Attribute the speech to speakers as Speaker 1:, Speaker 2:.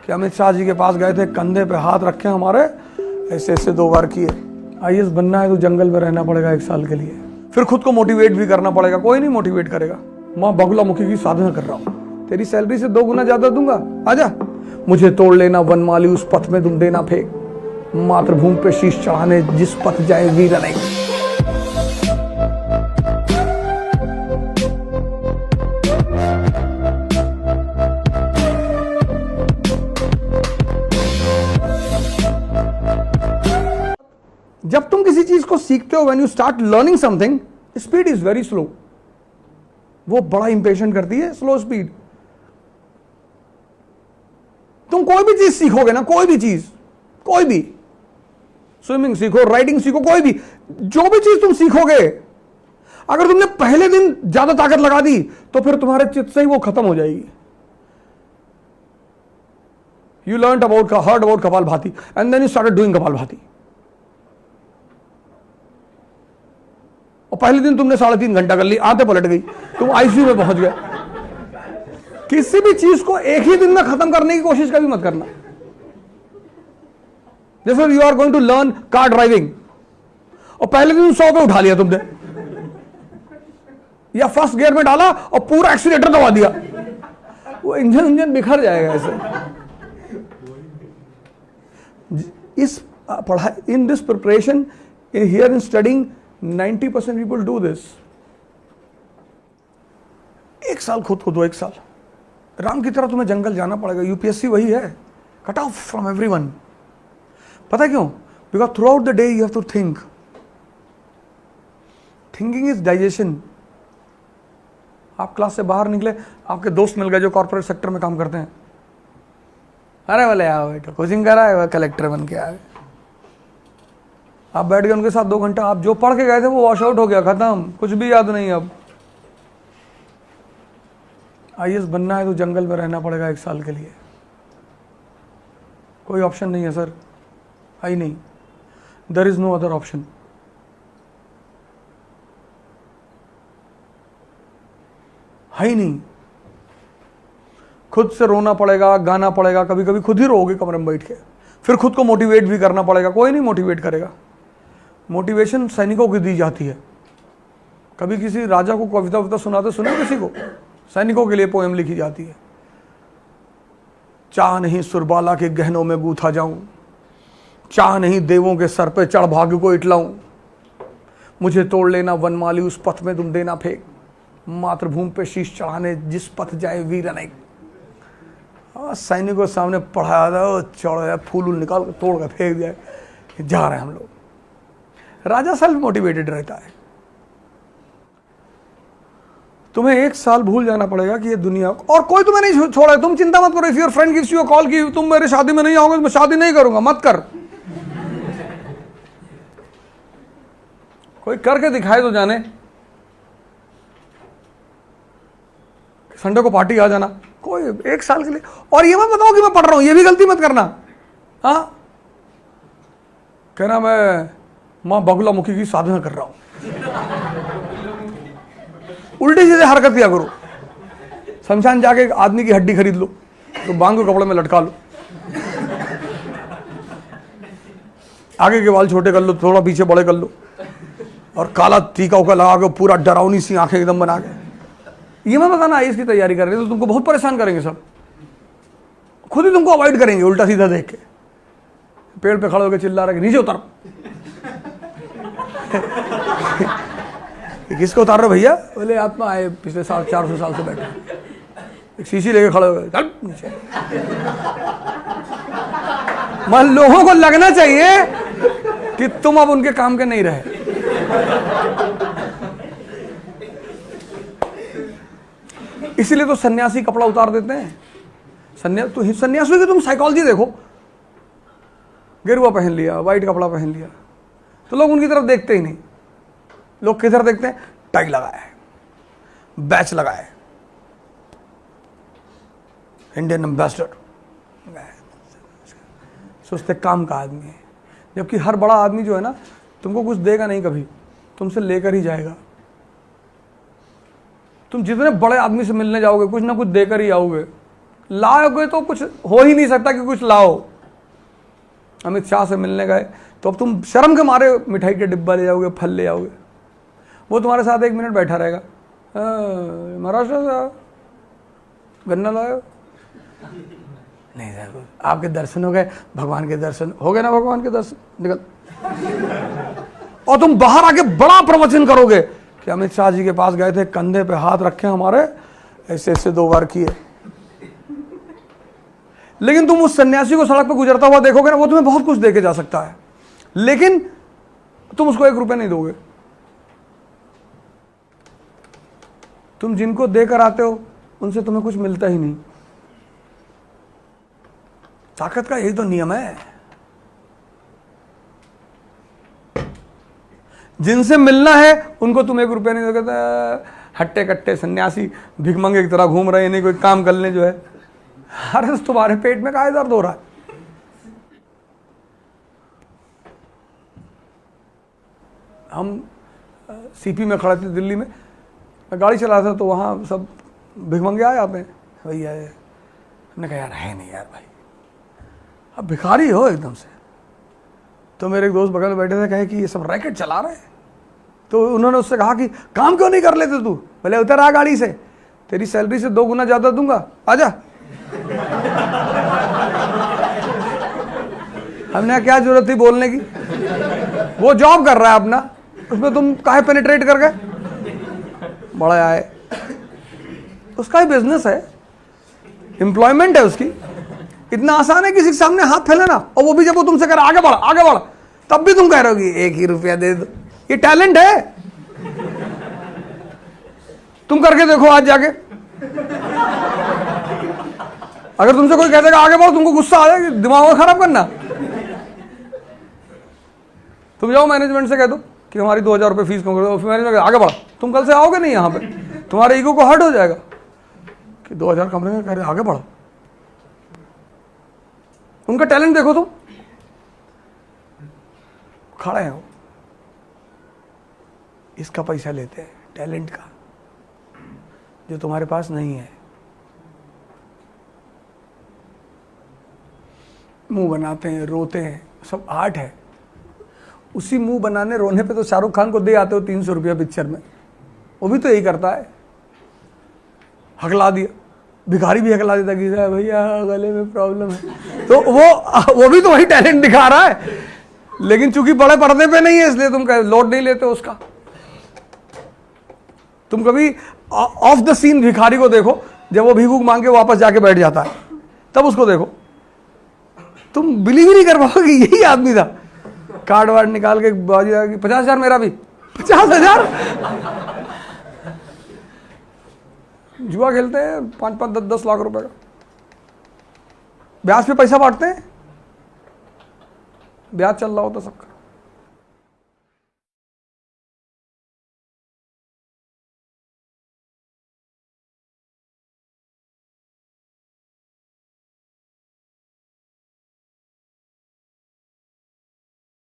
Speaker 1: कि अमित शाह जी के पास गए थे, कंधे पे हाथ रखे हमारे, ऐसे ऐसे 2 बार किए। आईएएस बनना है तो जंगल में रहना पड़ेगा 1 साल के लिए, फिर खुद को मोटिवेट भी करना पड़ेगा। कोई नहीं मोटिवेट करेगा। माँ बगुलामुखी की साधना कर रहा हूँ, तेरी सैलरी से 2 गुना ज्यादा दूंगा, आजा। मुझे तोड़ लेना वनमाली, उस पथ में तुम देना फेंक, मातृभूमि पे शीश चढ़ाने जिस पथ जाए वीर नहीं। जब तुम किसी चीज को सीखते हो, when you start learning something, speed is very slow. वो बड़ा इंपेशेंट करती है स्लो स्पीड। तुम कोई भी चीज सीखोगे ना, कोई भी चीज, कोई भी, स्विमिंग सीखो, राइडिंग सीखो, कोई भी, जो भी चीज तुम सीखोगे, अगर तुमने पहले दिन ज्यादा ताकत लगा दी तो फिर तुम्हारे चित्त से ही वो खत्म हो जाएगी। You learn heard about kapalbhati and then you started doing kapalbhati, और पहले दिन तुमने 3.5 घंटा कर ली, आते पलट गई, तुम आईसीयू में पहुंच गए। किसी भी चीज को एक ही दिन में खत्म करने की कोशिश कभी मत करना। जैसे you are going to learn car driving, और पहले दिन 100 पे उठा लिया तुमने, या फर्स्ट गियर में डाला और पूरा एक्सीलेटर दबा दिया, वो इंजन बिखर जाएगा। ऐसे इस पढ़ाई, in this preparation, here in studying, 90% people do this। 1 साल खुद को दो, 1 साल राम की तरह तुम्हें जंगल जाना पड़ेगा। यूपीएससी वही है, कट ऑफ फ्रॉम एवरीवन। पता क्यों? Because throughout the day you have to think. Thinking is digestion. आप क्लास से बाहर निकले, आपके दोस्त मिल गए जो कॉर्पोरेट सेक्टर में काम करते हैं, अरे बोले आओ बेटा कोचिंग करा है, कलेक्टर बन के आए। आप बैठ गए उनके साथ 2 घंटा, आप जो पढ़ के गए थे वो वॉश आउट हो गया, खत्म, कुछ भी याद नहीं। अब आईएएस बनना है तो जंगल में रहना पड़ेगा 1 साल के लिए, कोई ऑप्शन नहीं है सर, है ही नहीं। There is no other option. है ही नहीं। खुद से रोना पड़ेगा, गाना पड़ेगा, कभी कभी खुद ही रोओगे कमरे में बैठ के, फिर खुद को मोटिवेट भी करना पड़ेगा। कोई नहीं मोटिवेट करेगा। मोटिवेशन सैनिकों की दी जाती है। कभी किसी राजा को कविता वविता सुनाते सुना किसी को? सैनिकों के लिए पोएम लिखी जाती है। चाह नहीं सुरबाला के गहनों में गूथा जाऊं, चाह नहीं देवों के सर पे चढ़ भाग्य को इटलाऊं, मुझे तोड़ लेना वनमाली, उस पथ में तुम देना फेंक, मातृभूमि पे शीश चढ़ाने जिस पथ जाए वीर नहीं। सैनिकों सामने पढ़ाया था, चढ़ फूल निकाल कर तोड़ कर फेंक दिया, जा रहे हैं हम लोग। राजा सेल्फ मोटिवेटेड रहता है। तुम्हें 1 साल भूल जाना पड़ेगा कि ये दुनिया, और कोई तुम्हें नहीं छोड़ा है। तुम चिंता मत करो। If your friend gives you a call कि तुम मेरे शादी में नहीं आओगे, मैं शादी नहीं करूंगा, मत कर। कोई करके दिखाए तो जाने। संडे को पार्टी आ जाना, कोई 1 साल के लिए। और ये मत बताओ कि मैं पढ़ रहा हूं, ये भी गलती मत करना। हाँ, कहना मैं माँ बगुलामुखी की साधना कर रहा हूं, उल्टी सीधे हरकत किया करो। शमशान जाके एक आदमी की हड्डी खरीद लो, तो बांग के कपड़े में लटका लो, आगे के बाल छोटे कर लो, थोड़ा पीछे बड़े कर लो, और काला टीका उका लगा के पूरा डरावनी सी आंखें एकदम बना के। ये मैं बताना आईएएस की तैयारी कर रहे तो तुमको बहुत परेशान करेंगे सब, खुद ही तुमको अवॉइड करेंगे उल्टा सीधा देख के। पेड़ पे खड़े होकर चिल्ला रहे नीचे उतर। किसको उतार रहे भैया? बोले आत्मा आए पिछले 400 साल से बैठे, एक शीशी लेके खड़े हो गए, चल नीचे। मन लोगों को लगना चाहिए कि तुम अब उनके काम के नहीं रहे। इसीलिए तो सन्यासी कपड़ा उतार देते हैं। सन्यासियों की तुम साइकोलॉजी देखो, गेरुआ पहन लिया, व्हाइट कपड़ा पहन लिया, तो लोग उनकी तरफ देखते ही नहीं। लोग किधर देखते हैं? टाई लगाया है, बैच लगाया है, इंडियन एम्बेसडर, सोचते काम का आदमी है। जबकि हर बड़ा आदमी जो है ना, तुमको कुछ देगा नहीं, कभी तुमसे लेकर ही जाएगा। तुम जितने बड़े आदमी से मिलने जाओगे कुछ ना कुछ देकर ही आओगे। लाओगे तो कुछ हो ही नहीं सकता कि कुछ लाओ। अमित शाह से मिलने गए तो अब तुम शर्म के मारे मिठाई के डिब्बा ले जाओगे, फल ले जाओगे, वो तुम्हारे साथ 1 मिनट बैठा रहेगा, महाराष्ट्र से गन्ना लाए नहीं सर, आपके दर्शन हो गए, भगवान के दर्शन हो गए ना, भगवान के दर्शन, निकल। और तुम बाहर आके बड़ा प्रवचन करोगे कि अमित शाह जी के पास गए थे, कंधे पे हाथ रखे हमारे, ऐसे ऐसे 2 बार किए। लेकिन तुम उस सन्यासी को सड़क पे गुजरता हुआ देखोगे ना, वो तुम्हें बहुत कुछ देके जा सकता है, लेकिन तुम उसको 1 रुपया नहीं दोगे। तुम जिनको देकर आते हो उनसे तुम्हें कुछ मिलता ही नहीं। ताकत का यही तो नियम है। जिनसे मिलना है उनको तुम 1 रुपया नहीं दोगे। हट्टे कट्टे सन्यासी भिखमंगे की तरह घूम रहे हैं, नहीं कोई काम कर ले जो है। अरे तुम्हारे पेट में काहे दर्द हो रहा है? हम सीपी में खड़े थे दिल्ली में, मैं गाड़ी चला रहा था तो वहाँ सब भिखमंगे आए आते हैं, भैया हमने कहा यार है नहीं यार भाई, अब भिखारी हो एकदम से। तो मेरे एक दोस्त बगल में बैठे थे, कहे कि ये सब रैकेट चला रहे हैं। तो उन्होंने उससे कहा कि काम क्यों नहीं कर लेते तू? बोले उतर आ गाड़ी से, तेरी सैलरी से 2 गुना ज़्यादा दूंगा, आजा। हमने क्या जरूरत थी बोलने की? वो जॉब कर रहा है अपना, उसमें तुम काहे पेनिट्रेट कर गए? बड़ा आए, उसका ही बिजनेस है, एम्प्लॉयमेंट है उसकी। इतना आसान है किसी के सामने हाथ फैलाना, और वो भी जब वो तुमसे कह रहा आगे बढ़, तब भी तुम कह रहे हो कि 1 ही रुपया दे दो। ये टैलेंट है, तुम करके देखो आज जाके। अगर तुमसे कोई कह देगा आगे बढ़ो, तुमको गुस्सा आ जाएगा, दिमाग खराब करना। तुम जाओ मैनेजमेंट से कह दो कि हमारी 2000 रुपये फीस कम कर दो, मैनेजमेंट आगे बढ़ा, तुम कल से आओगे नहीं यहाँ पे, तुम्हारे ईगो को हर्ट हो जाएगा कि 2000 कमरे में कह रहे आगे बढ़ो। उनका टैलेंट देखो, तुम खड़े हैं, इसका पैसा लेते हैं, टैलेंट का, जो तुम्हारे पास नहीं है। मुंह बनाते हैं, रोते हैं, सब आर्ट है। उसी मुंह बनाने रोने पे तो शाहरुख खान को दे आते हो 300 रुपया पिक्चर में, वो भी तो यही करता है, हकला दिया। भिखारी भी हकला देता कि भैया गले में प्रॉब्लम है, तो वो भी तो वही टैलेंट दिखा रहा है, लेकिन चूंकि बड़े पर्दे पे नहीं है इसलिए तुम लोड नहीं लेते उसका। तुम कभी ऑफ द सीन भिखारी को देखो, जब वो भीख मांग के वापस जाके बैठ जाता है, तब उसको देखो, तुम बिलीव ही नहीं कर पाओगे यही आदमी था। कार्ड वार्ड निकाल के बाजी 50,000 मेरा भी, 50,000। जुआ खेलते हैं 5-5, 10-10 लाख रुपए का, ब्याज पे पैसा बांटते हैं, ब्याज चल रहा होता सबका।